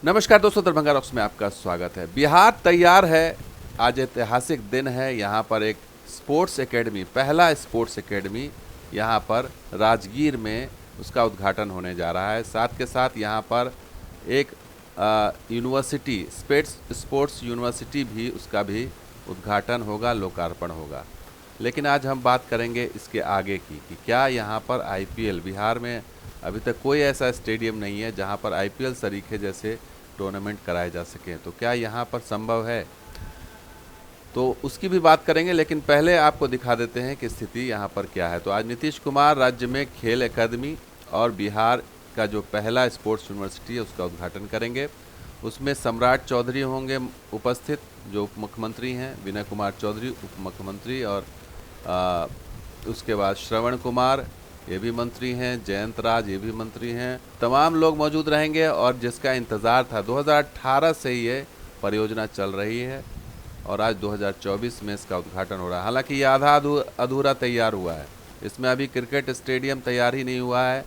नमस्कार दोस्तों, दरभंगा रॉक्स में आपका स्वागत है। बिहार तैयार है। आज ऐतिहासिक दिन है। यहाँ पर एक स्पोर्ट्स एकेडमी, पहला स्पोर्ट्स एकेडमी यहाँ पर राजगीर में उसका उद्घाटन होने जा रहा है। साथ के साथ यहाँ पर एक यूनिवर्सिटी, स्पोर्ट्स यूनिवर्सिटी भी, उसका भी उद्घाटन होगा, लोकार्पण होगा। लेकिन आज हम बात करेंगे इसके आगे की कि क्या यहाँ पर आईपीएल, बिहार में अभी तक कोई ऐसा स्टेडियम नहीं है जहाँ पर आईपीएल सरीखे जैसे टूर्नामेंट कराए जा सकें, तो क्या यहाँ पर संभव है, तो उसकी भी बात करेंगे। लेकिन पहले आपको दिखा देते हैं कि स्थिति यहाँ पर क्या है। तो आज नीतीश कुमार राज्य में खेल एकेडमी और बिहार का जो पहला स्पोर्ट्स यूनिवर्सिटी है उसका उद्घाटन करेंगे। उसमें सम्राट चौधरी होंगे उपस्थित, जो उप मुख्यमंत्री हैं, विनय कुमार चौधरी उप मुख्यमंत्री, और उसके बाद श्रवण कुमार, ये भी मंत्री हैं, जयंत राज, ये भी मंत्री हैं। तमाम लोग मौजूद रहेंगे और जिसका इंतज़ार था, 2018 से ये परियोजना चल रही है और आज 2024 में इसका उद्घाटन हो रहा है। हालांकि ये आधा अधूरा तैयार हुआ है। इसमें अभी क्रिकेट स्टेडियम तैयार ही नहीं हुआ है।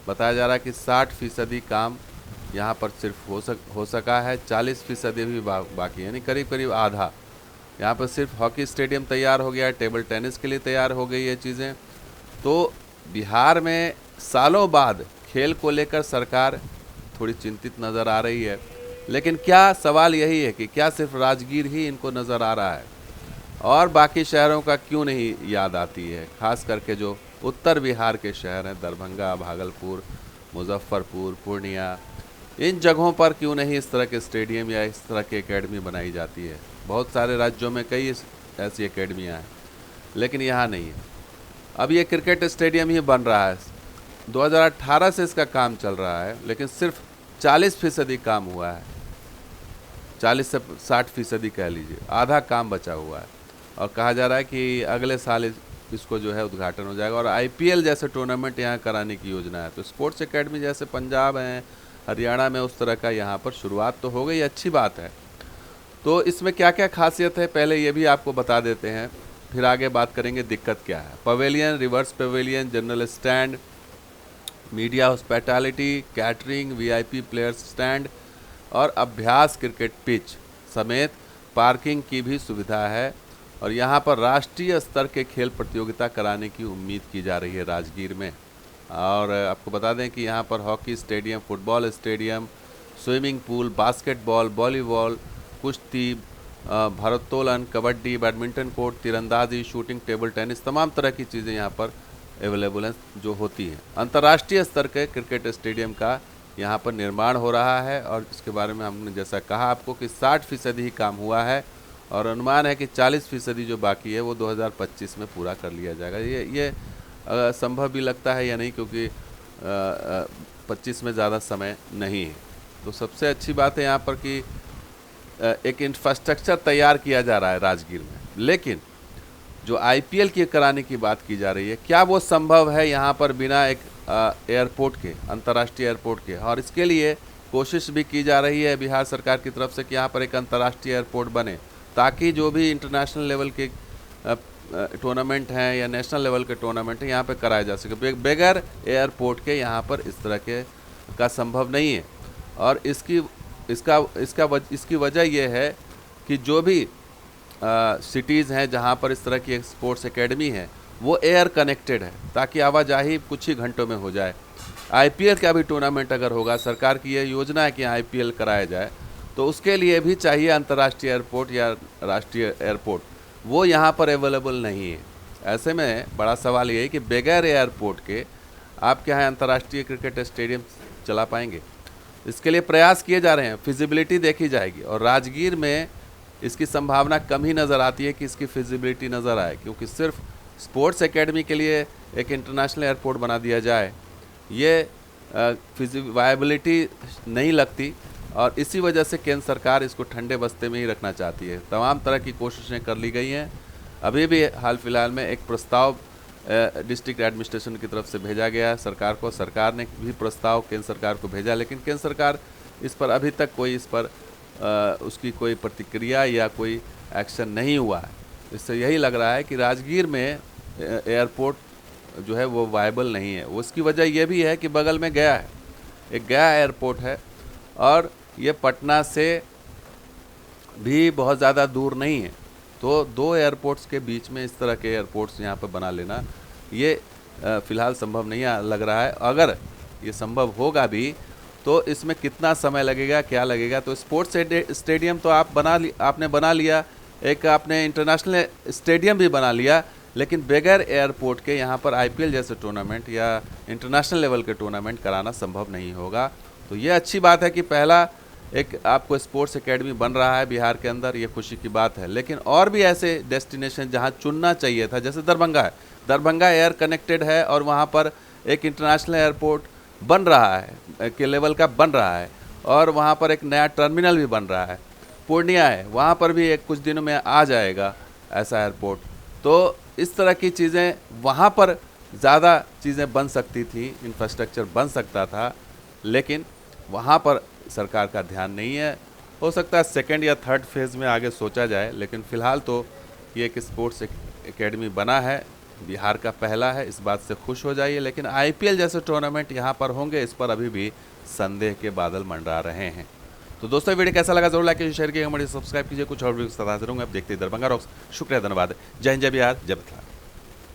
बताया जा रहा है कि 60% काम यहाँ पर सिर्फ हो सका है, 40% भी बाकी है, यानी करीब करीब आधा। यहाँ पर सिर्फ हॉकी स्टेडियम तैयार हो गया है, टेबल टेनिस के लिए तैयार हो गई है चीज़ें। तो बिहार में सालों बाद खेल को लेकर सरकार थोड़ी चिंतित नज़र आ रही है। लेकिन क्या सवाल यही है कि क्या सिर्फ राजगीर ही इनको नज़र आ रहा है और बाकी शहरों का क्यों नहीं याद आती है? खास करके जो उत्तर बिहार के शहर हैं, दरभंगा, भागलपुर, मुजफ्फरपुर, पूर्णिया, इन जगहों पर क्यों नहीं इस तरह के स्टेडियम या इस तरह की एकेडमी बनाई जाती है? बहुत सारे राज्यों में कई ऐसी एकेडमियाँ हैं, लेकिन यहाँ नहीं है। अब ये क्रिकेट स्टेडियम ही बन रहा है। 2018 से इसका काम चल रहा है, लेकिन सिर्फ 40% काम हुआ है। 40 से 60% कह लीजिए, आधा काम बचा हुआ है। और कहा जा रहा है कि अगले साल इसको जो है उद्घाटन हो जाएगा और आईपीएल जैसे टूर्नामेंट यहाँ कराने की योजना है। तो स्पोर्ट्स एकेडमी जैसे पंजाब हैं, हरियाणा में, उस तरह का यहाँ पर शुरुआत तो हो गई, अच्छी बात है। तो इसमें क्या क्या खासियत है, पहले ये भी आपको बता देते हैं, फिर आगे बात करेंगे दिक्कत क्या है। Pavilion, reverse pavilion, general stand, media hospitality, catering, VIP players stand और अभ्यास क्रिकेट पिच समेत पार्किंग की भी सुविधा है। और यहाँ पर राष्ट्रीय स्तर के खेल प्रतियोगिता कराने की उम्मीद की जा रही है राजगीर में। और आपको बता दें कि यहाँ पर hockey stadium, football stadium, swimming pool, basketball, volleyball, कुश्ती, भारोत्तोलन, कबड्डी, बैडमिंटन कोर्ट, तीरंदाजी, शूटिंग, टेबल टेनिस, तमाम तरह की चीज़ें यहाँ पर अवेलेबल हैं जो होती हैं। अंतर्राष्ट्रीय स्तर के क्रिकेट स्टेडियम का यहाँ पर निर्माण हो रहा है और इसके बारे में हमने जैसा कहा आपको कि 60% ही काम हुआ है और अनुमान है कि 40% जो बाकी है वो 2025 में पूरा कर लिया जाएगा। ये संभव भी लगता है या नहीं, क्योंकि 25 में ज़्यादा समय नहीं है। तो सबसे अच्छी बात है यहाँ पर कि एक इंफ्रास्ट्रक्चर तैयार किया जा रहा है राजगीर में। लेकिन जो आईपीएल की कराने की बात की जा रही है, क्या वो संभव है यहाँ पर बिना एक एयरपोर्ट के, अंतर्राष्ट्रीय एयरपोर्ट के? और इसके लिए कोशिश भी की जा रही है बिहार सरकार की तरफ से कि यहाँ पर एक अंतर्राष्ट्रीय एयरपोर्ट बने, ताकि जो भी इंटरनेशनल लेवल के टूर्नामेंट हैं या नेशनल लेवल के टूर्नामेंट हैं यहाँ पर कराए जा सके। बगैर एयरपोर्ट के यहाँ पर इस तरह के का संभव नहीं है। और इसकी वजह यह है कि जो भी सिटीज़ हैं जहाँ पर इस तरह की एक स्पोर्ट्स एकेडमी है वो एयर कनेक्टेड है, ताकि आवाजाही कुछ ही घंटों में हो जाए। आईपीएल का भी टूर्नामेंट अगर होगा, सरकार की यह योजना है कि आईपीएल कराया जाए, तो उसके लिए भी चाहिए अंतर्राष्ट्रीय एयरपोर्ट या राष्ट्रीय एयरपोर्ट। वो यहाँ पर अवेलेबल नहीं है। ऐसे में बड़ा सवाल ये है कि बगैर एयरपोर्ट के आप क्या है अंतर्राष्ट्रीय क्रिकेट स्टेडियम चला पाएंगे? इसके लिए प्रयास किए जा रहे हैं, फिजिबिलिटी देखी जाएगी। और राजगीर में इसकी संभावना कम ही नज़र आती है कि इसकी फिजिबिलिटी नज़र आए, क्योंकि सिर्फ स्पोर्ट्स एकेडमी के लिए एक इंटरनेशनल एयरपोर्ट बना दिया जाए, ये वायबिलिटी नहीं लगती। और इसी वजह से केंद्र सरकार इसको ठंडे बस्ते में ही रखना चाहती है। तमाम तरह की कोशिशें कर ली गई हैं। अभी भी हाल फिलहाल में एक प्रस्ताव डिस्ट्रिक्ट एडमिनिस्ट्रेशन की तरफ से भेजा गया है सरकार को। सरकार ने भी प्रस्ताव केंद्र सरकार को भेजा, लेकिन केंद्र सरकार इस पर अभी तक इस पर उसकी कोई प्रतिक्रिया या कोई एक्शन नहीं हुआ है। इससे यही लग रहा है कि राजगीर में एयरपोर्ट जो है वो वायबल नहीं है। उसकी वजह यह भी है कि बगल में गया है, एक गया एयरपोर्ट है और ये पटना से भी बहुत ज़्यादा दूर नहीं है। तो दो एयरपोर्ट्स के बीच में इस तरह के एयरपोर्ट्स यहाँ पर बना लेना ये फ़िलहाल संभव नहीं लग रहा है। अगर ये संभव होगा भी तो इसमें कितना समय लगेगा, क्या लगेगा। तो स्पोर्ट्स स्टेडियम तो आपने बना लिया, एक आपने इंटरनेशनल स्टेडियम भी बना लिया, लेकिन बगैर एयरपोर्ट के यहाँ पर आईपीएल जैसे टूर्नामेंट या इंटरनेशनल लेवल के टूर्नामेंट कराना संभव नहीं होगा। तो ये अच्छी बात है कि पहला एक आपको स्पोर्ट्स एकेडमी बन रहा है बिहार के अंदर, ये खुशी की बात है। लेकिन और भी ऐसे डेस्टिनेशन जहाँ चुनना चाहिए था, जैसे दरभंगा है, दरभंगा एयर कनेक्टेड है और वहाँ पर एक इंटरनेशनल एयरपोर्ट बन रहा है के लेवल का बन रहा है, और वहाँ पर एक नया टर्मिनल भी बन रहा है। पूर्णिया है, वहाँ पर भी एक कुछ दिनों में आ जाएगा ऐसा एयरपोर्ट। तो इस तरह की चीज़ें वहाँ पर ज़्यादा चीज़ें बन सकती थी, इंफ्रास्ट्रक्चर बन सकता था, लेकिन वहाँ पर सरकार का ध्यान नहीं है। हो सकता है सेकंड या थर्ड फेज़ में आगे सोचा जाए, लेकिन फ़िलहाल तो ये एक स्पोर्ट्स एकेडमी बना है, बिहार का पहला है, इस बात से खुश हो जाइए। लेकिन आईपीएल जैसे टूर्नामेंट यहाँ पर होंगे, इस पर अभी भी संदेह के बादल मंडरा रहे हैं। तो दोस्तों वीडियो कैसा लगा जरूर लाइक कीजिए, शेयर कीजिए, हमारे सब्सक्राइब कीजिए। कुछ और वीडियो साथ हाजिर होंगे। आप देखते हैं दरभंगा रॉक्स। शुक्रिया, धन्यवाद। जय हिंद, जय बिहार, जय मिथिला।